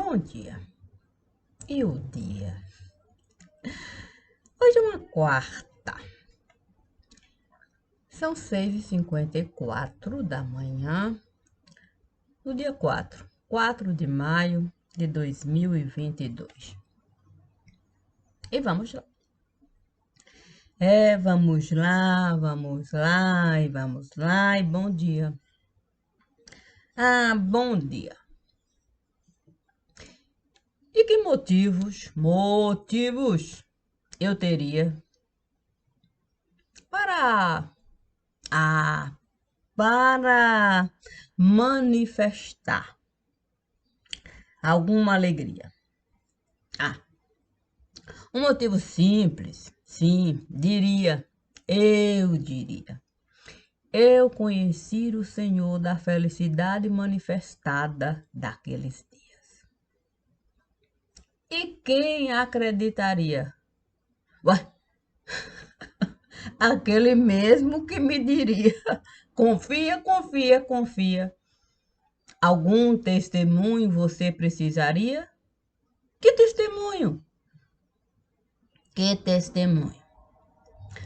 Bom dia. E o dia? Hoje é uma quarta. São 6h54 da manhã, do dia 4 de maio de 2022. E vamos lá. Vamos lá, e bom dia. Bom dia. E que motivos eu teria para para manifestar alguma alegria? Um motivo simples, sim, eu diria. Eu conheci o Senhor da felicidade manifestada daqueles dias. E quem acreditaria? Ué, aquele mesmo que me diria: confia, confia, confia. Algum testemunho você precisaria? Que testemunho? Que testemunho?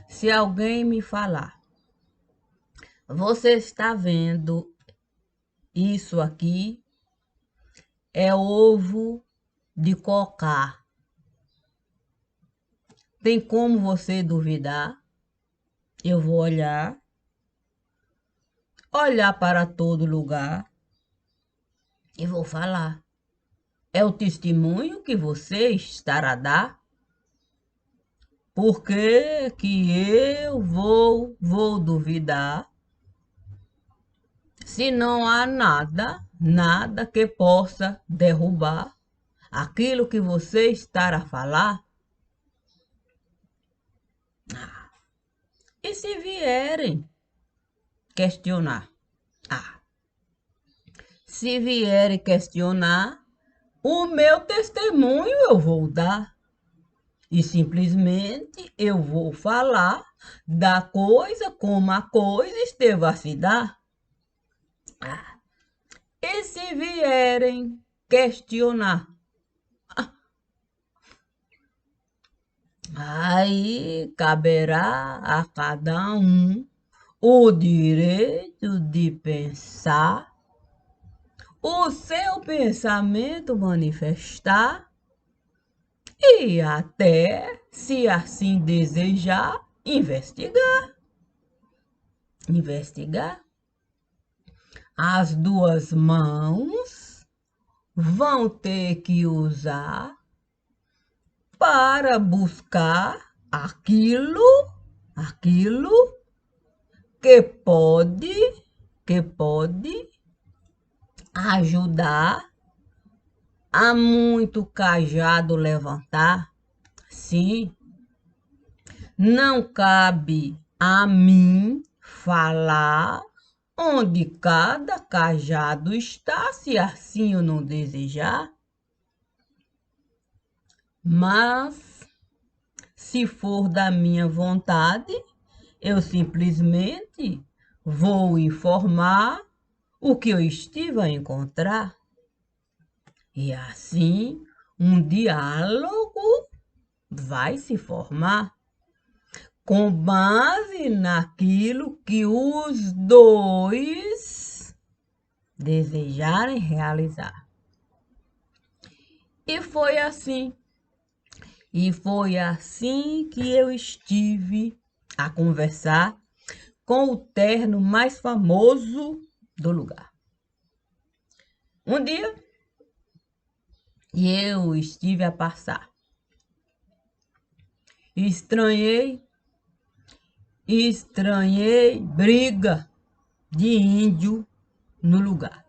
Se alguém me falar, você está vendo isso aqui? É ovo de cocá. Tem como você duvidar? Eu vou olhar para todo lugar e vou falar. É o testemunho que você estará a dar? Por que eu vou duvidar se não há nada que possa derrubar aquilo que você está a falar? E se vierem questionar? Se vierem questionar, o meu testemunho eu vou dar. E simplesmente eu vou falar da coisa como a coisa esteve a se dar. E se vierem questionar? Aí caberá a cada um o direito de pensar, o seu pensamento manifestar e até, se assim desejar, investigar. As duas mãos vão ter que usar para buscar aquilo que pode ajudar a muito cajado levantar. Sim, não cabe a mim falar onde cada cajado está, se assim eu não desejar. Mas, se for da minha vontade, eu simplesmente vou informar o que eu estive a encontrar. E assim, um diálogo vai se formar com base naquilo que os dois desejarem realizar. E foi assim que eu estive a conversar com o terno mais famoso do lugar. Um dia, eu estive a passar. Estranhei briga de índio no lugar.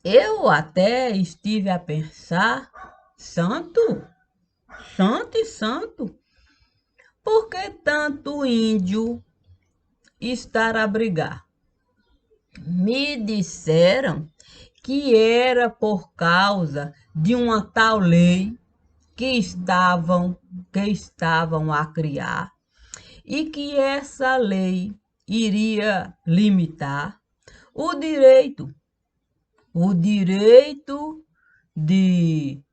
Eu até estive a pensar: santo, por que tanto índio estar a brigar? Me disseram que era por causa de uma tal lei que estavam a criar e que essa lei iria limitar o direito o direito de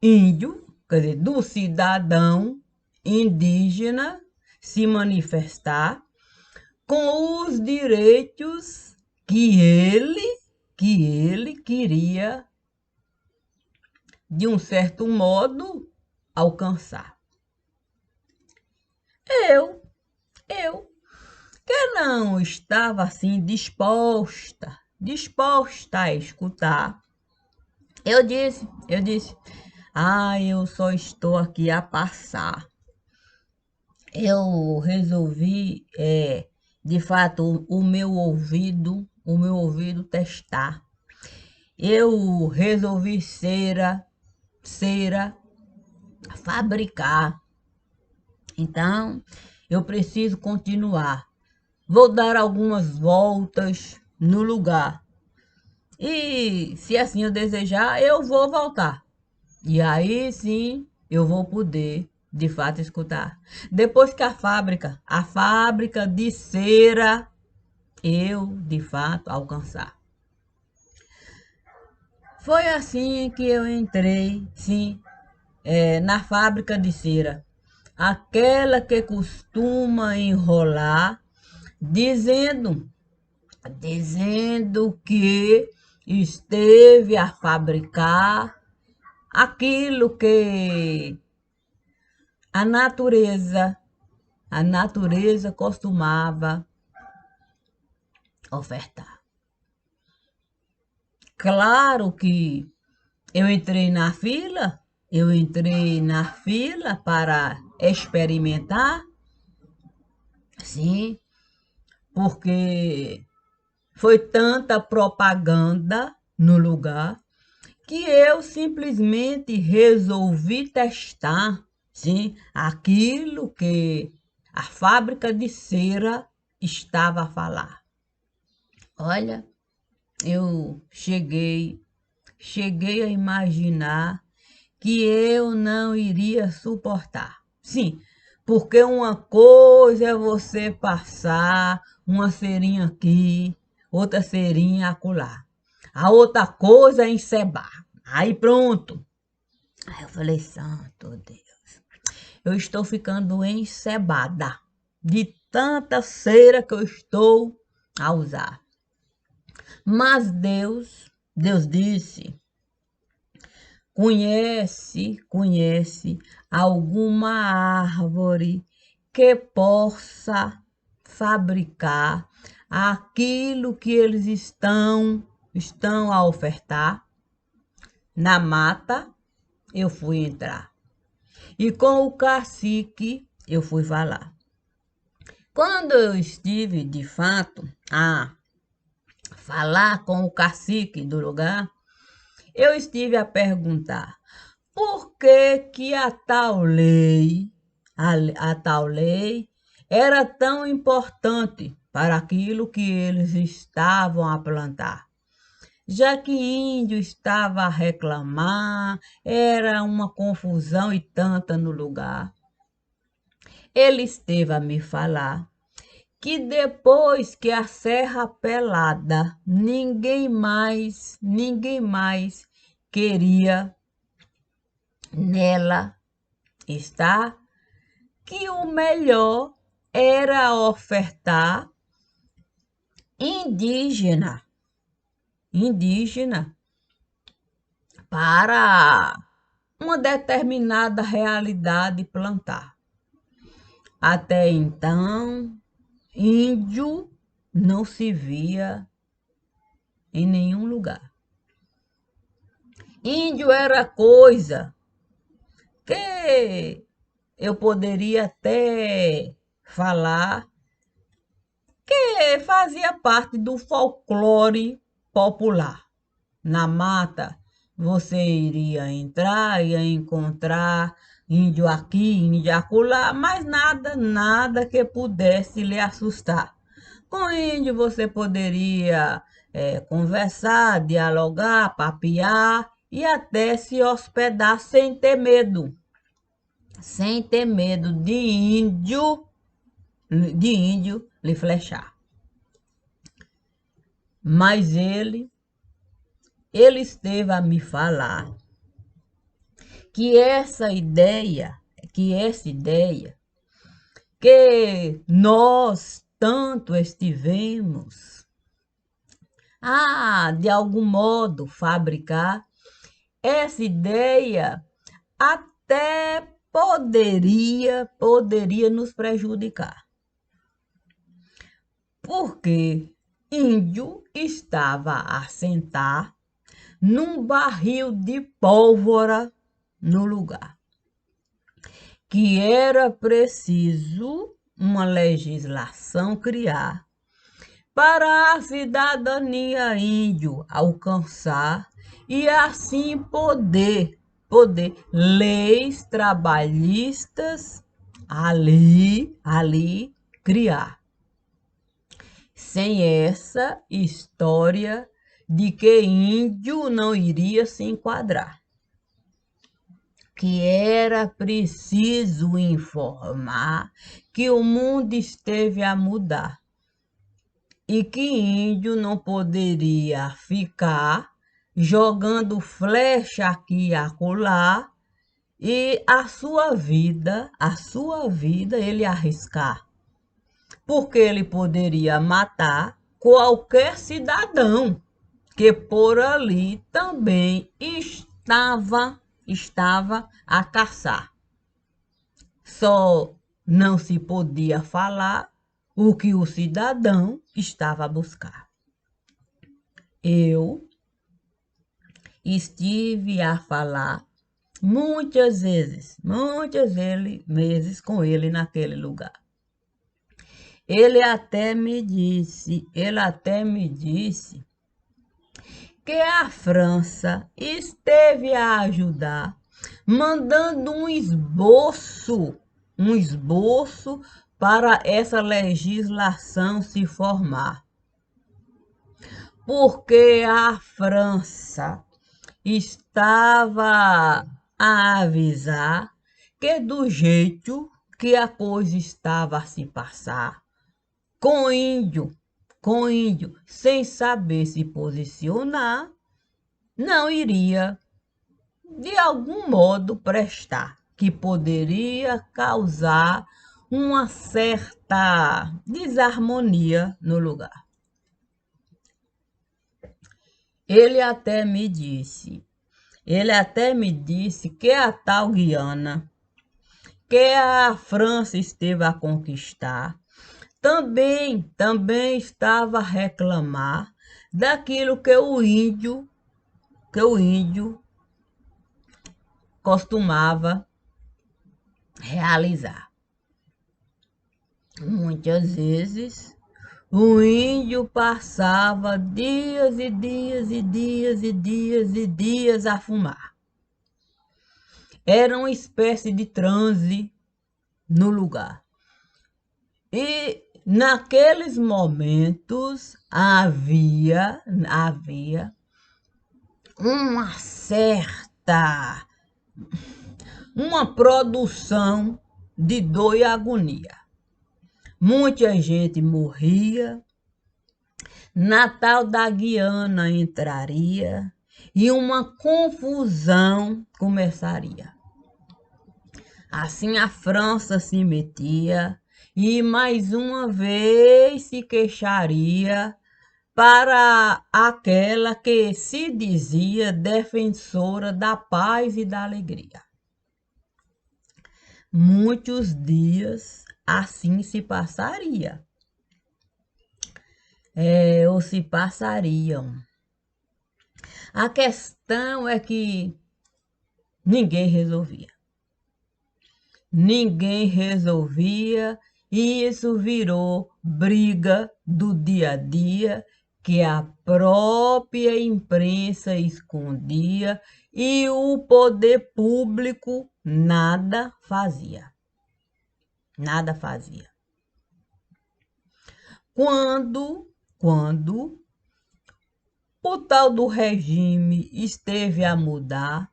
índio, quer dizer, do cidadão indígena se manifestar com os direitos que ele queria, de um certo modo, alcançar. Eu, que não estava assim disposta a escutar, eu disse, eu só estou aqui a passar. Eu resolvi, de fato, o meu ouvido testar. Eu resolvi cera, fabricar. Então, eu preciso continuar. Vou dar algumas voltas no lugar. E se assim eu desejar, eu vou voltar. E aí sim eu vou poder, de fato, escutar. Depois que a fábrica de cera, eu, de fato, alcançar. Foi assim que eu entrei, sim, na fábrica de cera. Aquela que costuma enrolar, dizendo, dizendo que esteve a fabricar aquilo que a natureza, a natureza costumava ofertar. Claro que eu entrei na fila para experimentar, sim, porque foi tanta propaganda no lugar que eu simplesmente resolvi testar, sim, aquilo que a fábrica de cera estava a falar. Olha, eu cheguei a imaginar que eu não iria suportar. Sim, porque uma coisa é você passar uma cerinha aqui, outra cerinha acolá. A outra coisa é encebar. Aí pronto. Aí eu falei, santo Deus, eu estou ficando encebada de tanta cera que eu estou a usar. Mas Deus disse, conhece alguma árvore que possa fabricar aquilo que eles estão a ofertar? Na mata eu fui entrar e com o cacique eu fui falar. Quando eu estive de fato a falar com o cacique do lugar, eu estive a perguntar por que que a tal lei era tão importante para aquilo que eles estavam a plantar. Já que índio estava a reclamar, era uma confusão e tanta no lugar. Ele esteve a me falar que depois que a Serra Pelada, ninguém mais queria nela estar, que o melhor era ofertar indígena para uma determinada realidade plantar. Até então, índio não se via em nenhum lugar. Índio era coisa que eu poderia até falar que fazia parte do folclore popular. Na mata, você iria entrar, ia encontrar índio aqui, índio acolá, mas nada que pudesse lhe assustar. Com índio você poderia conversar, dialogar, papear e até se hospedar sem ter medo de índio lhe flechar. Mas ele ele esteve a me falar que essa ideia, que nós tanto estivemos a, de algum modo, fabricar, essa ideia até poderia nos prejudicar. Porque índio estava a sentar num barril de pólvora no lugar. Que era preciso uma legislação criar para a cidadania índio alcançar e assim poder leis trabalhistas ali criar. Sem essa história de que índio não iria se enquadrar. Que era preciso informar que o mundo esteve a mudar e que índio não poderia ficar jogando flecha aqui e acolá e a sua vida ele arriscar, porque ele poderia matar qualquer cidadão que por ali também estava a caçar. Só não se podia falar o que o cidadão estava a buscar. Eu estive a falar muitas vezes com ele naquele lugar. Ele até me disse que a França esteve a ajudar, mandando um esboço para essa legislação se formar. Porque a França estava a avisar que do jeito que a coisa estava a se passar, com índio, sem saber se posicionar, não iria, de algum modo, prestar, que poderia causar uma certa desarmonia no lugar. Ele até me disse que a tal Guiana, que a França esteve a conquistar, também estava a reclamar daquilo que o índio costumava realizar. Muitas vezes o índio passava dias a fumar. Era uma espécie de transe no lugar. E naqueles momentos havia uma produção de dor e agonia. Muita gente morria, Natal da Guiana entraria e uma confusão começaria. Assim a França se metia e mais uma vez se queixaria para aquela que se dizia defensora da paz e da alegria. Muitos dias assim se passaria. Ou se passariam. A questão é que ninguém resolvia. E isso virou briga do dia a dia que a própria imprensa escondia e o poder público nada fazia. Quando o tal do regime esteve a mudar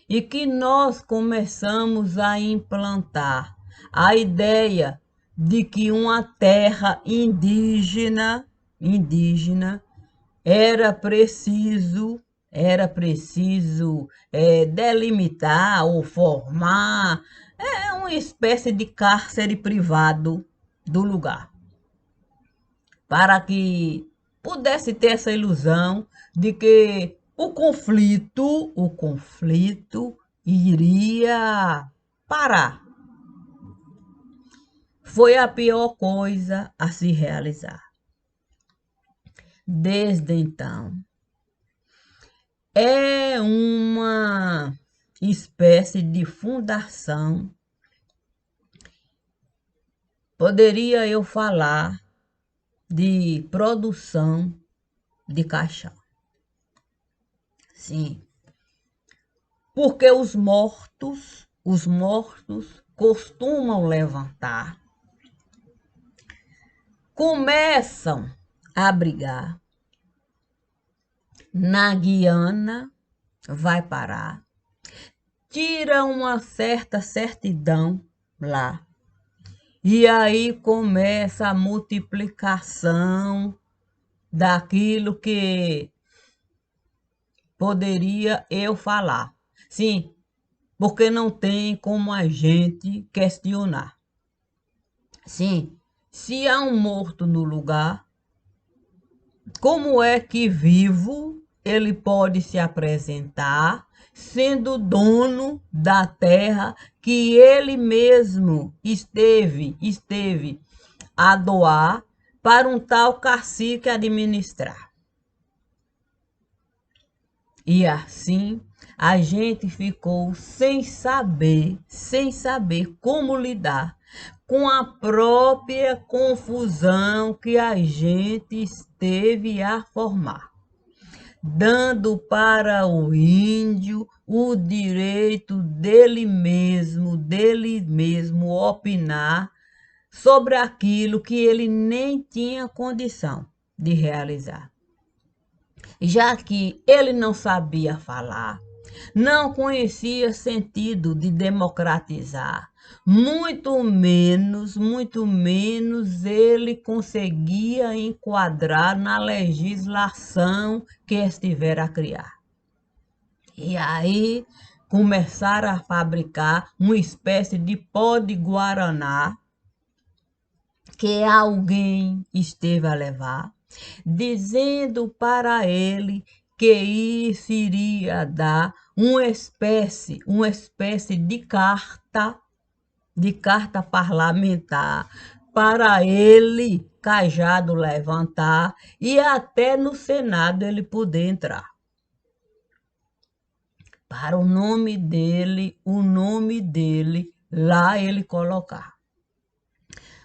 e que nós começamos a implantar a ideia de que uma terra indígena era preciso, delimitar ou formar uma espécie de cárcere privado do lugar, para que pudesse ter essa ilusão de que o conflito iria parar. Foi a pior coisa a se realizar. Desde então, é uma espécie de fundação. Poderia eu falar de produção de caixão. Sim, porque os mortos costumam levantar, começam a brigar. Na Guiana vai parar, tira uma certa certidão lá. E aí começa a multiplicação daquilo que poderia eu falar. Sim, porque não tem como a gente questionar. Sim, se há um morto no lugar, como é que vivo ele pode se apresentar sendo dono da terra que ele mesmo esteve a doar para um tal cacique administrar? E assim a gente ficou sem saber como lidar com a própria confusão que a gente esteve a formar, dando para o índio o direito dele mesmo opinar sobre aquilo que ele nem tinha condição de realizar, já que ele não sabia falar, não conhecia sentido de democratizar, muito menos ele conseguia enquadrar na legislação que estivera a criar. E aí começaram a fabricar uma espécie de pó de guaraná que alguém esteve a levar, dizendo para ele que isso iria dar uma espécie de carta parlamentar para ele, Cajado, levantar e até no Senado ele poder entrar. Para o nome dele lá ele colocar.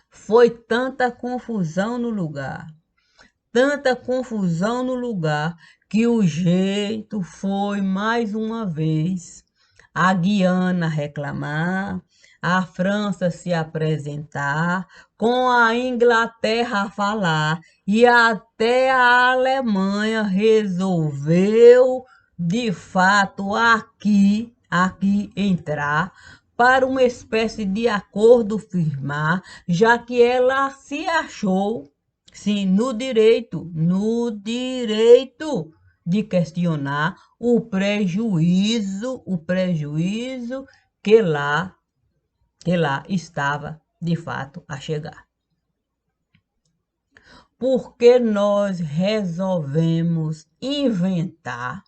Foi tanta confusão no lugar, que o jeito foi, mais uma vez, a Guiana reclamar, a França se apresentar, com a Inglaterra falar, e até a Alemanha resolveu, de fato, aqui entrar, para uma espécie de acordo firmar, já que ela se achou, sim, no direito de questionar o prejuízo que lá estava de fato a chegar. Porque nós resolvemos inventar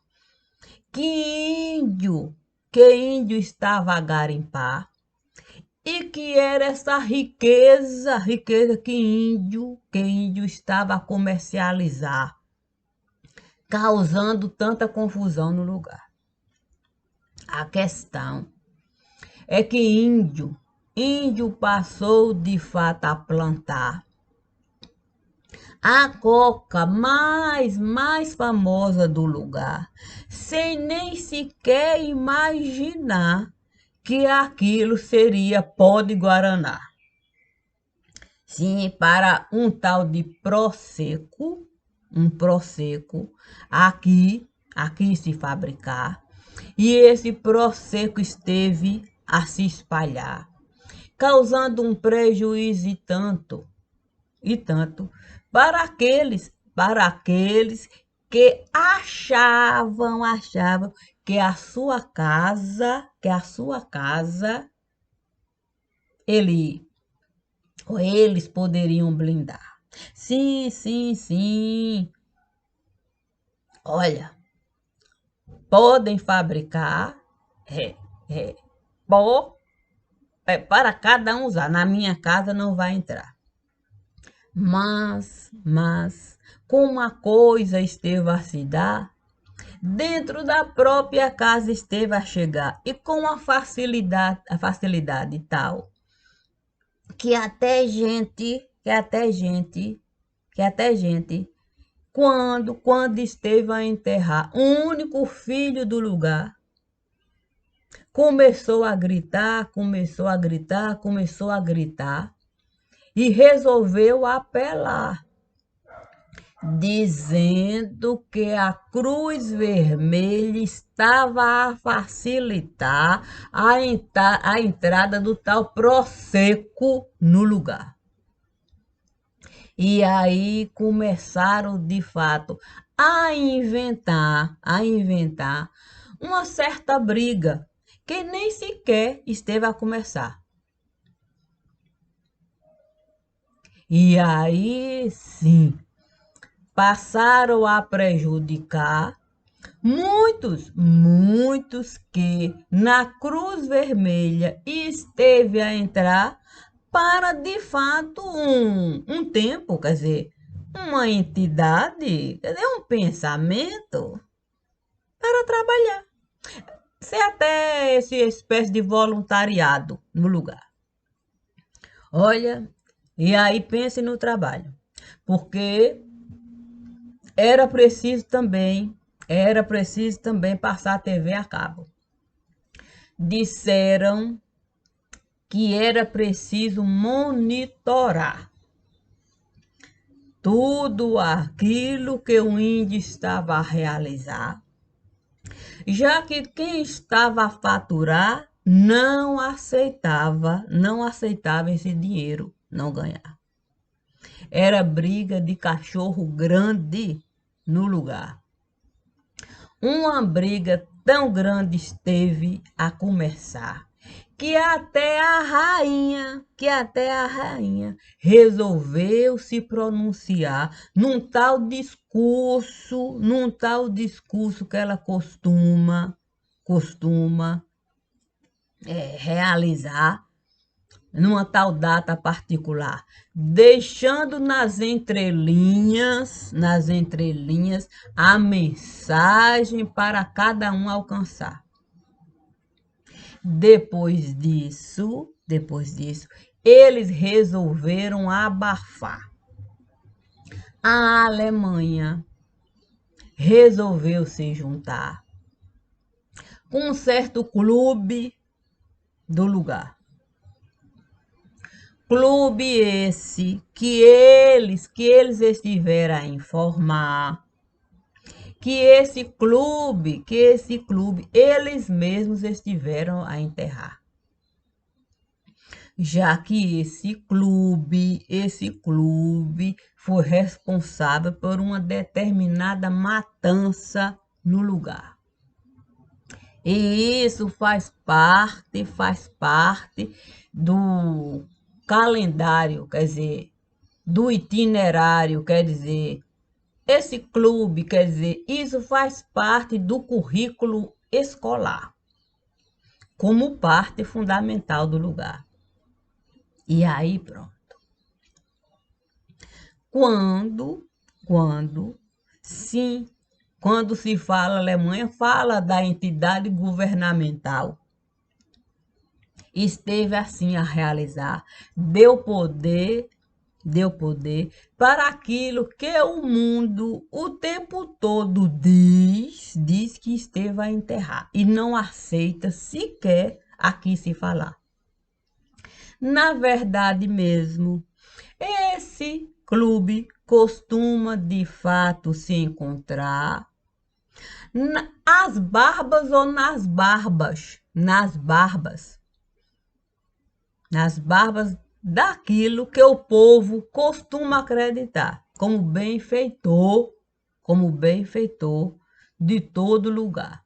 que índio estava a garimpar e que era essa riqueza que índio estava a comercializar, causando tanta confusão no lugar. A questão é que índio passou de fato a plantar a coca mais famosa do lugar, sem nem sequer imaginar que aquilo seria pó de guaraná. Sim, para um tal de Prosecco, aqui se fabricar, e esse Prosecco esteve a se espalhar, causando um prejuízo e tanto para aqueles porque achavam que a sua casa, ele ou eles poderiam blindar. Sim, sim, sim. Olha, podem fabricar é, é, pó para cada um usar. Na minha casa não vai entrar. Mas, como a coisa esteve a se dar, dentro da própria casa esteve a chegar, e com a facilidade tal, que até gente, quando esteve a enterrar o único filho do lugar, começou a gritar e resolveu apelar, dizendo que a Cruz Vermelha estava a facilitar a entrada do tal Proseco no lugar. E aí começaram, de fato, a inventar uma certa briga que nem sequer esteve a começar. E aí, sim, passaram a prejudicar muitos que na Cruz Vermelha esteve a entrar para, de fato, um tempo, quer dizer, uma entidade, quer dizer, um pensamento para trabalhar. Ser até essa espécie de voluntariado no lugar. Olha, e aí pense no trabalho, porque era preciso também passar a TV a cabo. Disseram que era preciso monitorar tudo aquilo que o índio estava a realizar, já que quem estava a faturar não aceitava esse dinheiro não ganhar. Era briga de cachorro grande no lugar. Uma briga tão grande esteve a começar que até a rainha resolveu se pronunciar num tal discurso que ela costuma realizar numa tal data particular, deixando nas entrelinhas, a mensagem para cada um alcançar. Depois disso, eles resolveram abafar. A Alemanha resolveu se juntar com um certo clube do lugar. Clube esse que eles estiveram a informar que esse clube, eles mesmos estiveram a enterrar. Já que esse clube foi responsável por uma determinada matança no lugar. E isso faz parte do calendário, quer dizer, do itinerário, quer dizer, esse clube, quer dizer, isso faz parte do currículo escolar, como parte fundamental do lugar. E aí, pronto. Quando se fala Alemanha, fala da entidade governamental. Esteve assim a realizar, deu poder para aquilo que o mundo o tempo todo diz que esteve a enterrar e não aceita sequer aqui se falar. Na verdade mesmo, esse clube costuma de fato se encontrar às barbas ou nas barbas daquilo que o povo costuma acreditar como benfeitor como benfeitor de todo lugar.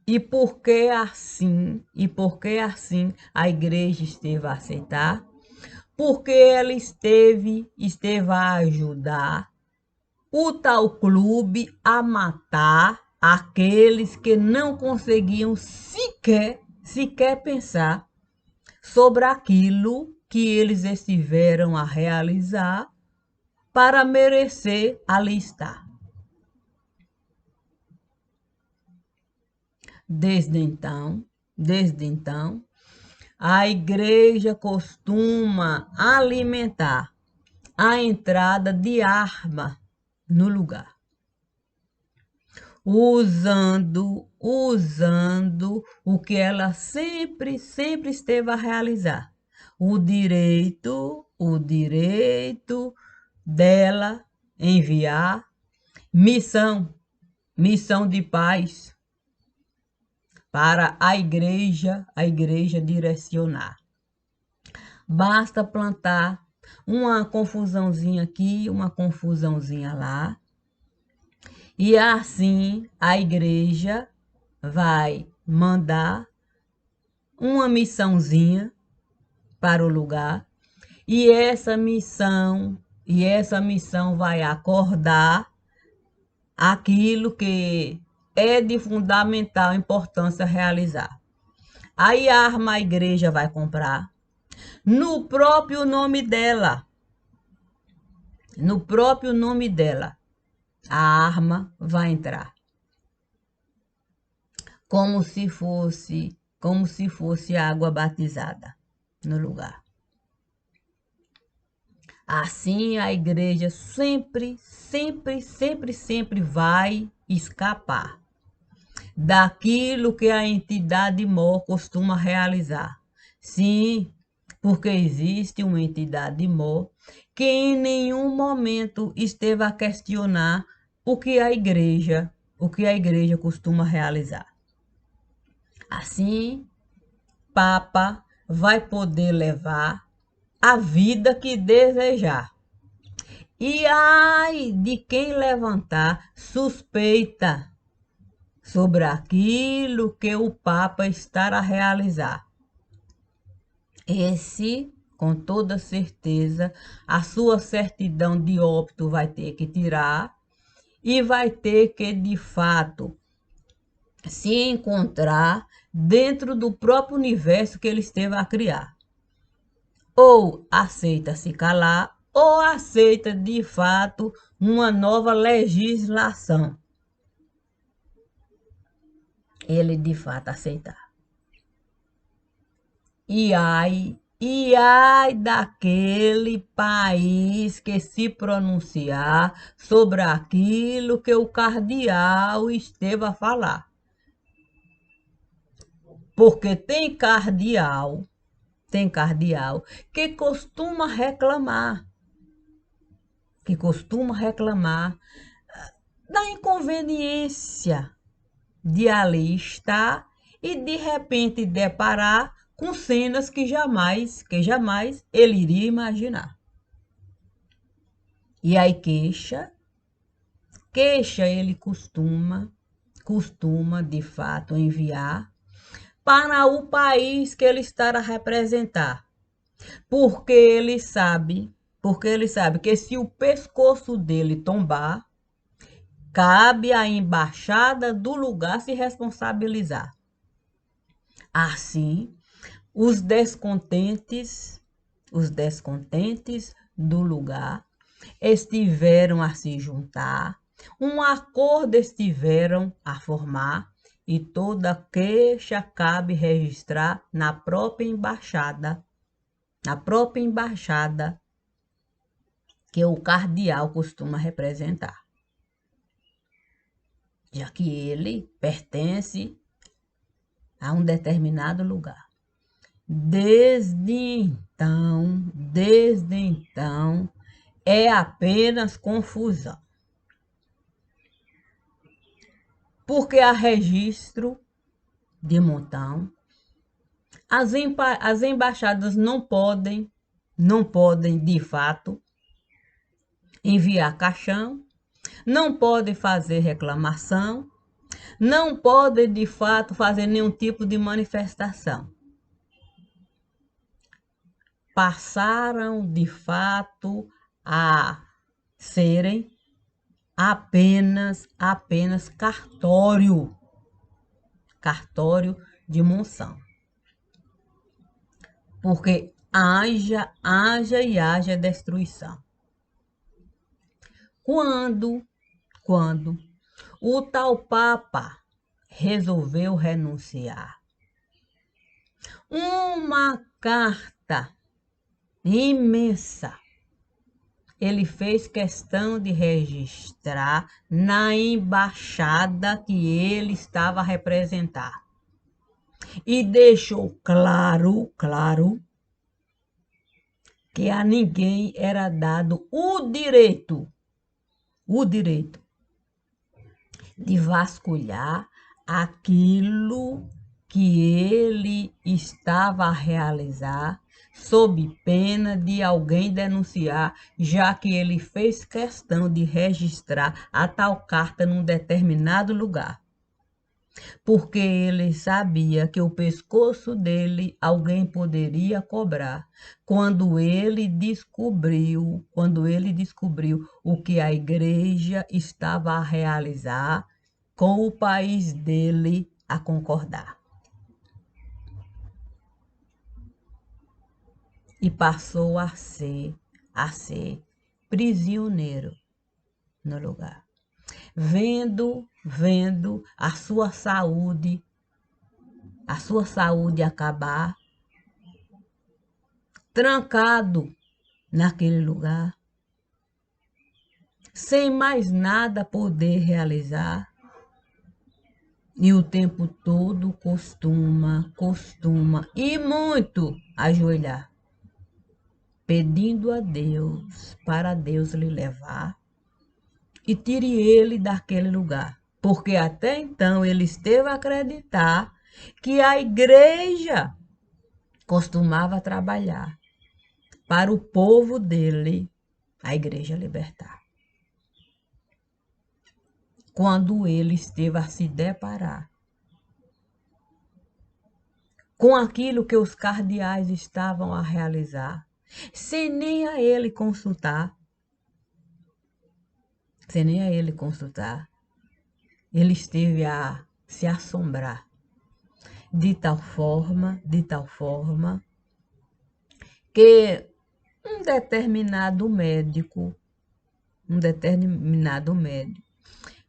E por que assim a igreja esteve a aceitar? Porque ela esteve a ajudar o tal clube a matar aqueles que não conseguiam sequer pensar sobre aquilo que eles estiveram a realizar para merecer ali estar. Desde então, a igreja costuma alimentar a entrada de arma no lugar, usando o que ela sempre esteve a realizar, o direito dela enviar missão de paz para a igreja direcionar. Basta plantar uma confusãozinha aqui, uma confusãozinha lá, e assim a igreja vai mandar uma missãozinha para o lugar, e essa missão vai acordar aquilo que é de fundamental importância realizar. Aí a arma a igreja vai comprar no próprio nome dela. A arma vai entrar. Como se fosse água batizada no lugar. Assim a igreja sempre vai escapar daquilo que a entidade mor costuma realizar. Sim, porque existe uma entidade mor que em nenhum momento esteve a questionar o que a igreja costuma realizar. Assim, Papa vai poder levar a vida que desejar. E ai de quem levantar suspeita sobre aquilo que o Papa está a realizar. Esse, com toda certeza, a sua certidão de óbito vai ter que tirar e vai ter que, de fato, se encontrar dentro do próprio universo que ele esteve a criar. Ou aceita se calar, ou aceita, de fato, uma nova legislação. Ele, de fato, aceitar. E ai daquele país que se pronunciar sobre aquilo que o cardeal esteve a falar. Porque tem cardeal que costuma reclamar da inconveniência de ali estar e de repente deparar com cenas que jamais ele iria imaginar. E aí queixa ele costuma de fato enviar para o país que ele está a representar, porque ele sabe que se o pescoço dele tombar, cabe à embaixada do lugar se responsabilizar. Assim, os descontentes do lugar estiveram a se juntar, um acordo estiveram a formar, e toda queixa cabe registrar na própria embaixada que o cardeal costuma representar, já que ele pertence a um determinado lugar. Desde então, é apenas confusão. Porque há registro de montão, as embaixadas não podem, de fato, enviar caixão, não pode fazer reclamação, não pode, de fato, fazer nenhum tipo de manifestação. Passaram, de fato, a serem apenas cartório de monção. Porque haja destruição. Quando o tal Papa resolveu renunciar, uma carta imensa ele fez questão de registrar na embaixada que ele estava a representar. E deixou claro que a ninguém era dado o direito de vasculhar aquilo que ele estava a realizar, sob pena de alguém denunciar, já que ele fez questão de registrar a tal carta num determinado lugar. Porque ele sabia que o pescoço dele alguém poderia cobrar quando ele descobriu o que a igreja estava a realizar com o país dele a concordar. E passou a ser prisioneiro no lugar. Vendo a sua saúde acabar, trancado naquele lugar, sem mais nada poder realizar, e o tempo todo costuma e muito ajoelhar, pedindo a Deus para Deus lhe levar e tire ele daquele lugar. Porque até então ele esteve a acreditar que a igreja costumava trabalhar para o povo dele, a igreja libertar. Quando ele esteve a se deparar com aquilo que os cardeais estavam a realizar, sem nem a ele consultar, ele esteve a se assombrar de tal forma que um determinado médico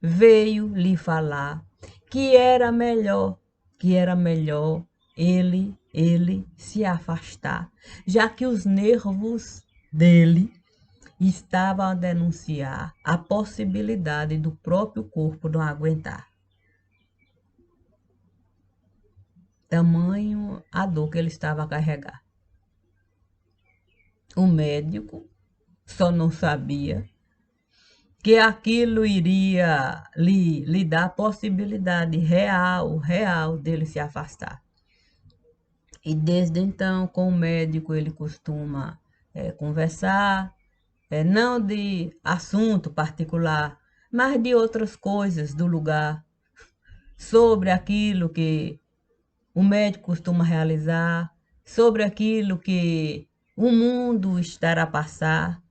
veio lhe falar que era melhor ele se afastar, já que os nervos dele estavam a denunciar a possibilidade do próprio corpo não aguentar. Tamanho a dor que ele estava a carregar. O médico só não sabia que aquilo iria lhe dar a possibilidade real dele se afastar. E desde então, com o médico, ele costuma conversar, não de assunto particular, mas de outras coisas do lugar, sobre aquilo que o médico costuma realizar, sobre aquilo que o mundo estará a passar.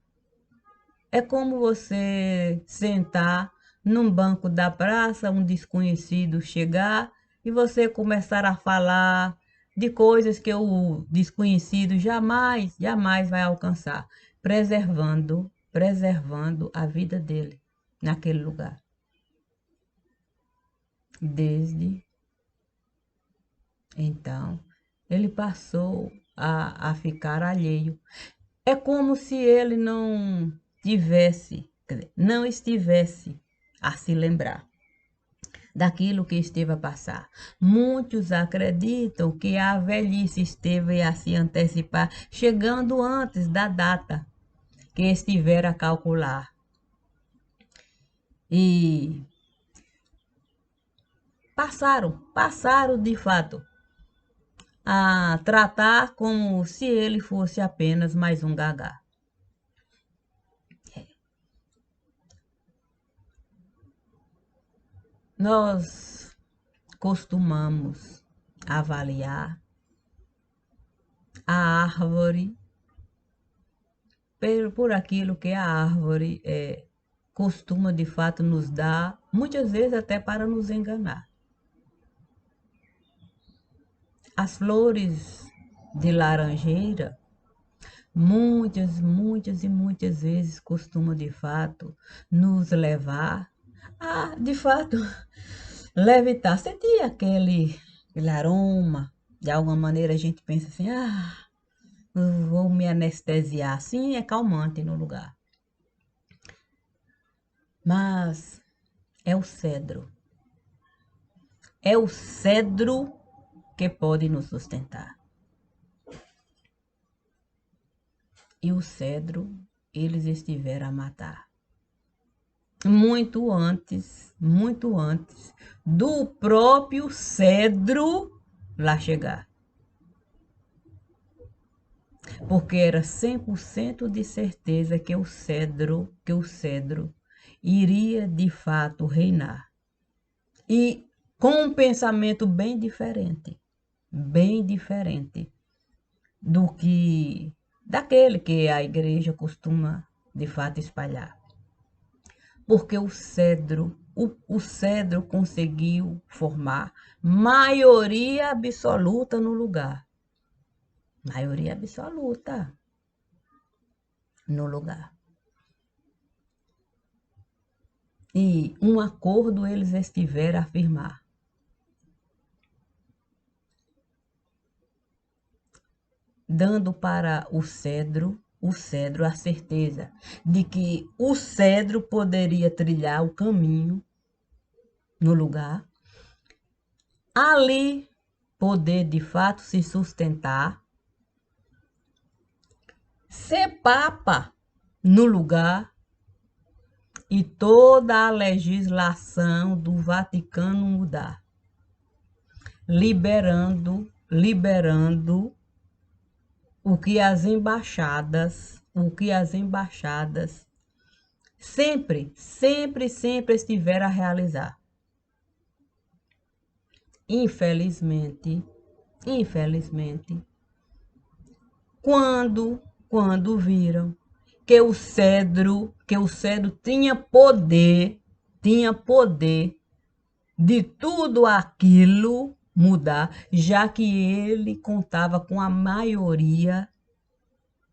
É como você sentar num banco da praça, um desconhecido chegar e você começar a falar de coisas que o desconhecido jamais vai alcançar, preservando a vida dele naquele lugar. Desde então, ele passou a ficar alheio. É como se ele não estivesse a se lembrar daquilo que esteve a passar. Muitos acreditam que a velhice esteve a se antecipar, chegando antes da data que estiver a calcular. E passaram de fato a tratar como se ele fosse apenas mais um gagá. nós costumamos avaliar a árvore por aquilo que a árvore costuma de fato nos dar, muitas vezes até para nos enganar. As flores de laranjeira, muitas vezes costumam de fato nos levar a, de fato, levitar, sentir aquele aroma. De alguma maneira a gente pensa assim, eu vou me anestesiar. Sim, é calmante no lugar. Mas é o cedro. É o cedro que pode nos sustentar. E o cedro, eles estiveram a matar. Muito antes do próprio cedro lá chegar. Porque era 100% de certeza que o cedro iria de fato reinar. E com um pensamento bem diferente do que daquele que a igreja costuma de fato espalhar. Porque o cedro conseguiu formar maioria absoluta no lugar. Maioria absoluta no lugar. E um acordo eles estiveram a firmar. Dando para o cedro a certeza de que o cedro poderia trilhar o caminho no lugar, ali poder de fato se sustentar, ser papa no lugar e toda a legislação do Vaticano mudar, liberando o que as embaixadas sempre estiveram a realizar. Infelizmente, quando viram que o cedro tinha poder de tudo aquilo mudar, já que ele contava com a maioria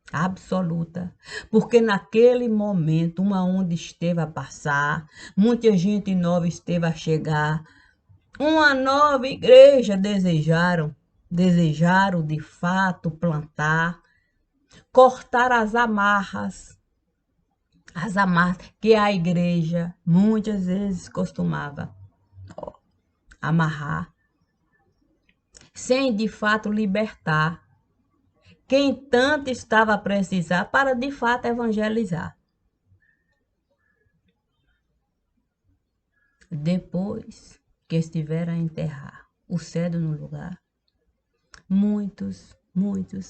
absoluta, porque naquele momento uma onda esteve a passar, muita gente nova esteve a chegar, uma nova igreja desejaram de fato plantar, cortar as amarras que a igreja muitas vezes costumava amarrar, sem de fato libertar quem tanto estava a precisar para de fato evangelizar. Depois que estiveram a enterrar o cedro no lugar, muitos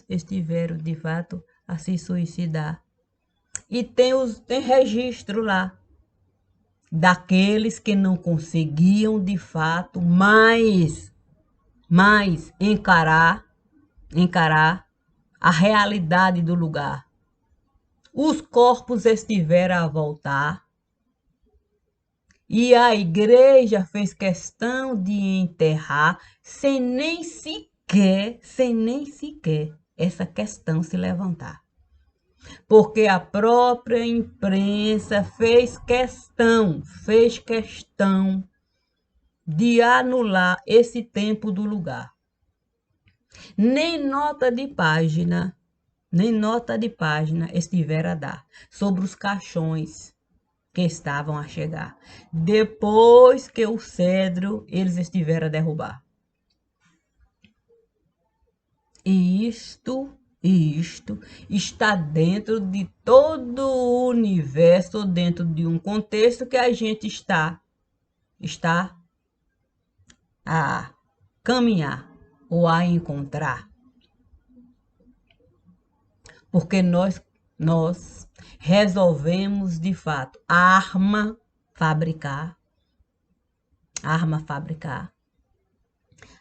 estiveram de fato a se suicidar. E tem registro lá daqueles que não conseguiam de fato mais encarar a realidade do lugar. Os corpos estiveram a voltar e a igreja fez questão de enterrar sem nem sequer essa questão se levantar. Porque a própria imprensa fez questão de anular esse tempo do lugar. Nem nota de página estiveram a dar sobre os caixões que estavam a chegar, depois que o cedro eles estiveram a derrubar. E isto está dentro de todo o universo, dentro de um contexto que a gente está a caminhar ou a encontrar. Porque nós resolvemos, de fato, fabricar arma fabricar.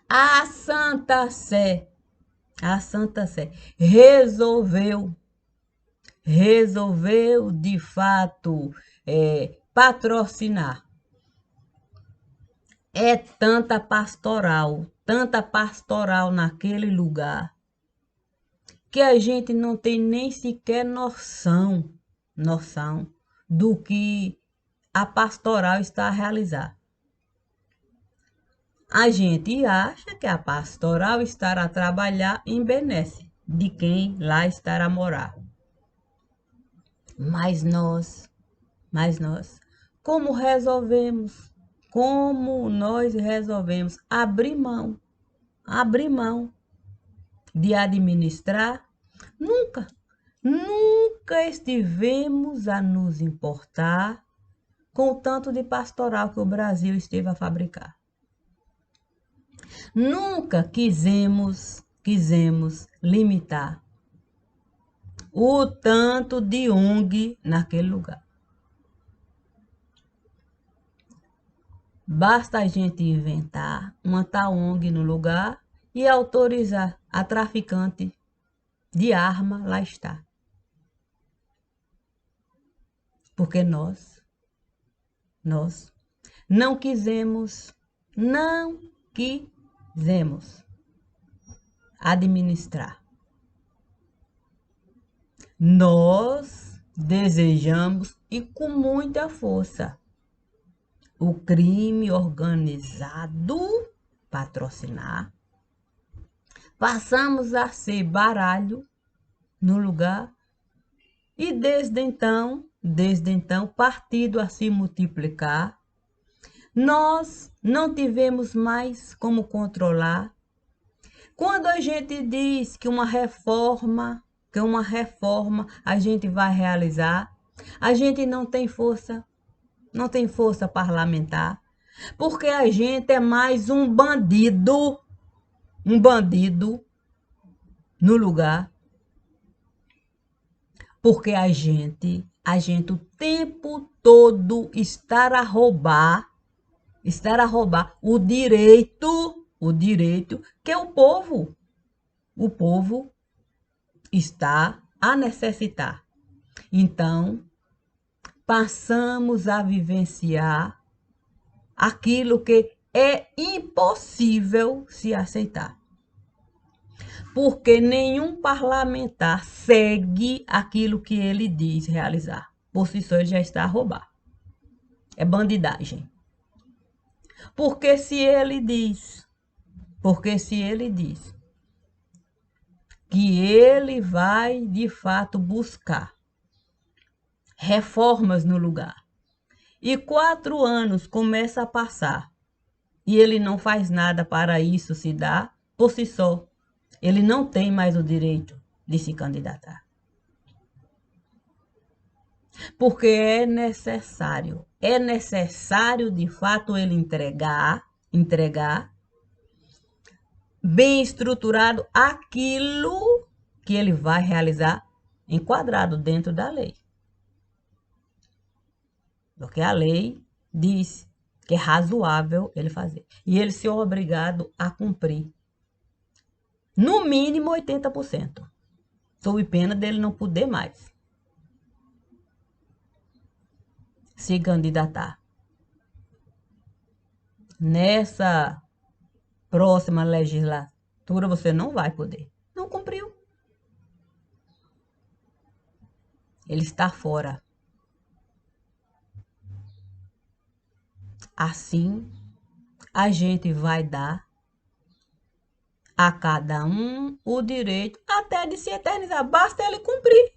A Santa Sé, a Santa Sé resolveu de fato patrocinar. É tanta pastoral naquele lugar, que a gente não tem nem sequer noção do que a pastoral está a realizar. A gente acha que a pastoral estará a trabalhar em benesse de quem lá estará a morar. Mas nós, como resolvemos? Como nós resolvemos abrir mão de administrar? Nunca estivemos a nos importar com o tanto de pastoral que o Brasil esteve a fabricar. Nunca quisemos limitar o tanto de ONG naquele lugar. Basta a gente inventar uma tal ONG no lugar e autorizar a traficante de arma lá está. Porque nós não quisemos administrar. Nós desejamos, e com muita força, o crime organizado patrocinar. Passamos a ser baralho no lugar e desde então, partido a se multiplicar. Nós não tivemos mais como controlar. Quando a gente diz que uma reforma a gente vai realizar, a gente não tem força parlamentar, porque a gente é mais um bandido no lugar, porque a gente o tempo todo estar a roubar o direito que o povo está a necessitar. Então, passamos a vivenciar aquilo que é impossível se aceitar. Porque nenhum parlamentar segue aquilo que ele diz realizar. Por si só, ele já está a roubar. É bandidagem. Porque se ele diz que ele vai, de fato, buscar reformas no lugar, e 4 anos começa a passar, e ele não faz nada para isso se dar, por si só, ele não tem mais o direito de se candidatar. Porque é necessário de fato ele entregar bem estruturado aquilo que ele vai realizar enquadrado dentro da lei. Porque a lei diz que é razoável ele fazer. E ele se é obrigado a cumprir. No mínimo 80%. Sob pena dele não poder mais se candidatar. Nessa próxima legislatura você não vai poder. Não cumpriu. Ele está fora. Assim, a gente vai dar a cada um o direito até de se eternizar. Basta ele cumprir.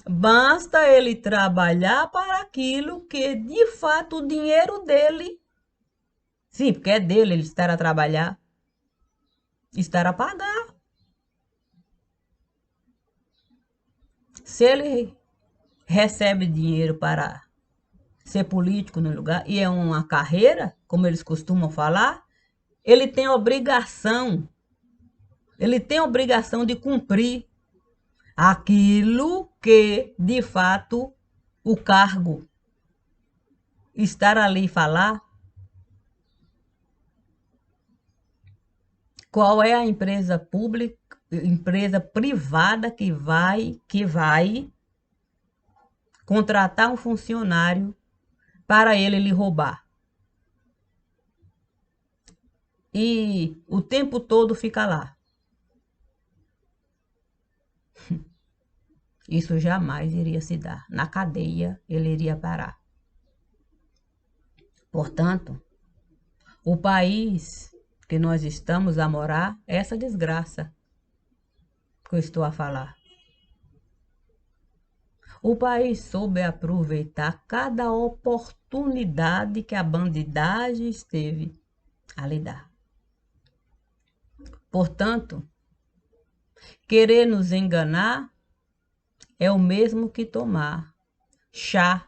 Basta ele trabalhar para aquilo que, de fato, o dinheiro dele. Sim, porque é dele ele estar a trabalhar, estar a pagar. Se ele recebe dinheiro para ser político no lugar, e é uma carreira, como eles costumam falar, ele tem obrigação de cumprir aquilo que, de fato, o cargo estar ali falar Qual é a empresa pública, empresa privada que vai contratar um funcionário para ele lhe roubar? E o tempo todo fica lá. Isso jamais iria se dar. Na cadeia ele iria parar. Portanto, o país que nós estamos a morar é essa desgraça que eu estou a falar. O país soube aproveitar cada oportunidade que a bandidagem esteve a lhe dar. Portanto, querer nos enganar é o mesmo que tomar chá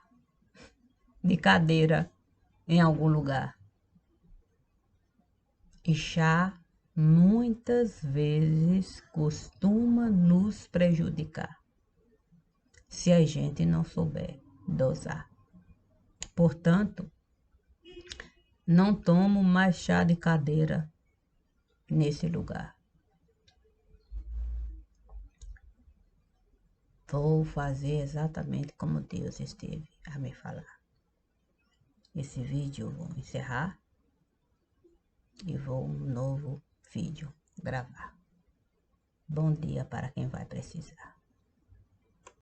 de cadeira em algum lugar. E chá muitas vezes costuma nos prejudicar se a gente não souber dosar. Portanto, não tomo mais chá de cadeira nesse lugar. Vou fazer exatamente como Deus esteve a me falar. Esse vídeo eu vou encerrar e vou um novo vídeo gravar. Bom dia para quem vai precisar.